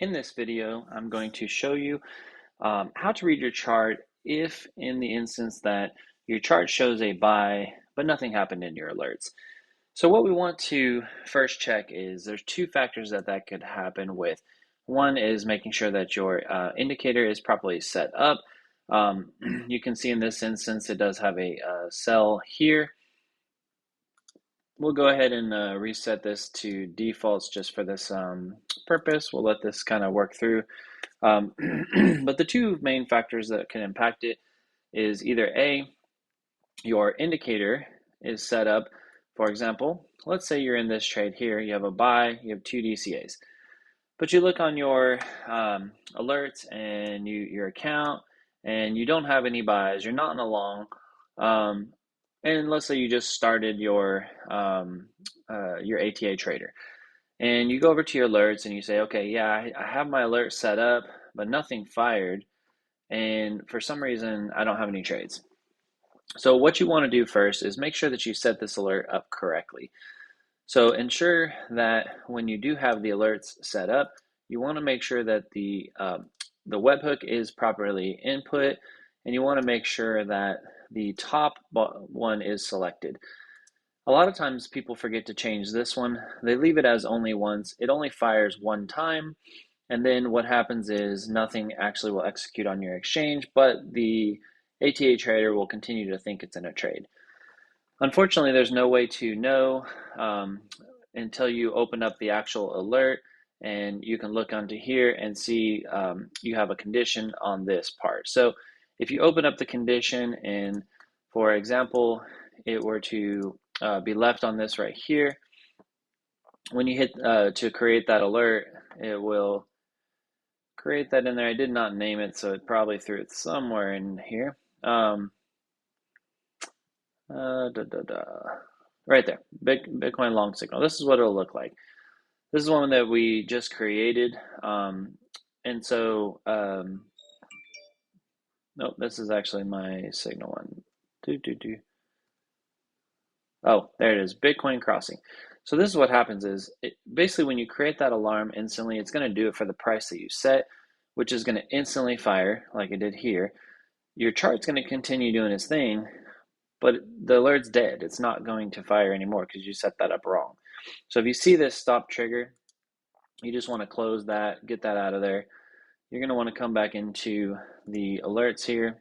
In this video, I'm going to show you how to read your chart if in the instance that your chart shows a buy, but nothing happened in your alerts. So what we want to first check is there's two factors that could happen with. One is making sure that your indicator is properly set up. You can see in this instance, it does have a sell here. We'll go ahead and reset this to defaults just for this purpose. We'll let this kind of work through. But the two main factors that can impact it is either A, your indicator is set up. For example, let's say you're in this trade here, you have a buy, you have two DCAs. But you look on your alerts and your account and you don't have any buys, you're not in a long. And let's say you just started your ATA trader. And you go over to your alerts and you say, okay, yeah, I have my alert set up, but nothing fired. And for some reason, I don't have any trades. So what you want to do first is make sure that you set this alert up correctly. So ensure that when you do have the alerts set up, you want to make sure that the webhook is properly input, and you want to make sure that the top one is selected. A lot of times people forget to change this one. They leave it as only once. It only fires one time. And then what happens is nothing actually will execute on your exchange, but the ATA trader will continue to think it's in a trade. Unfortunately, there's no way to know until you open up the actual alert, and you can look onto here and see you have a condition on this part. So if you open up the condition and, for example, it were to be left on this right here, when you hit to create that alert, it will create that in there. I did not name it, so it probably threw it somewhere in here. Right there, Bitcoin long signal. This is what it'll look like. This is one that we just created. And so, nope, this is actually my signal one. Oh, there it is, Bitcoin crossing. So this is what happens is, basically when you create that alarm instantly, it's going to do it for the price that you set, which is going to instantly fire like it did here. Your chart's going to continue doing its thing, but the alert's dead. It's not going to fire anymore because you set that up wrong. So if you see this stop trigger, you just want to close that, get that out of there. You're going to want to come back into the alerts here.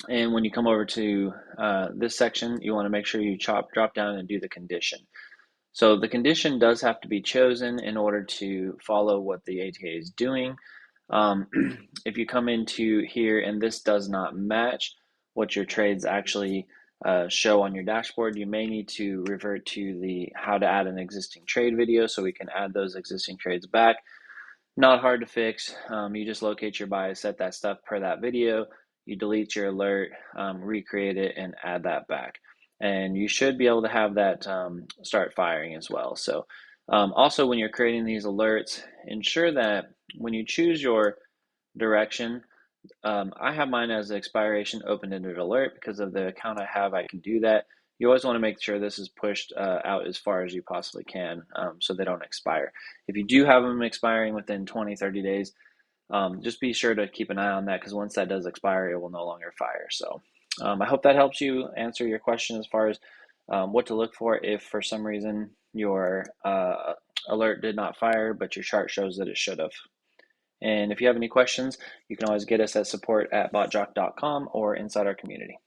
And when you come over to this section, you want to make sure you drop down and do the condition. So the condition does have to be chosen in order to follow what the ATA is doing. If you come into here and this does not match what your trades actually show on your dashboard, you may need to revert to the how to add an existing trade video so we can add those existing trades back. Not hard to fix. You just locate your buys, set that stuff per that video, you delete your alert, recreate it, and add that back. And you should be able to have that start firing as well. So also when you're creating these alerts, ensure that when you choose your direction, I have mine as expiration open-ended alert because of the account I have. I can do that. You always want to make sure this is pushed out as far as you possibly can so they don't expire. If you do have them expiring within 20, 30 days, just be sure to keep an eye on that because once that does expire, it will no longer fire. So I hope that helps you answer your question as far as what to look for if for some reason your alert did not fire, but your chart shows that it should have. And if you have any questions, you can always get us at support@botjock.com or inside our community.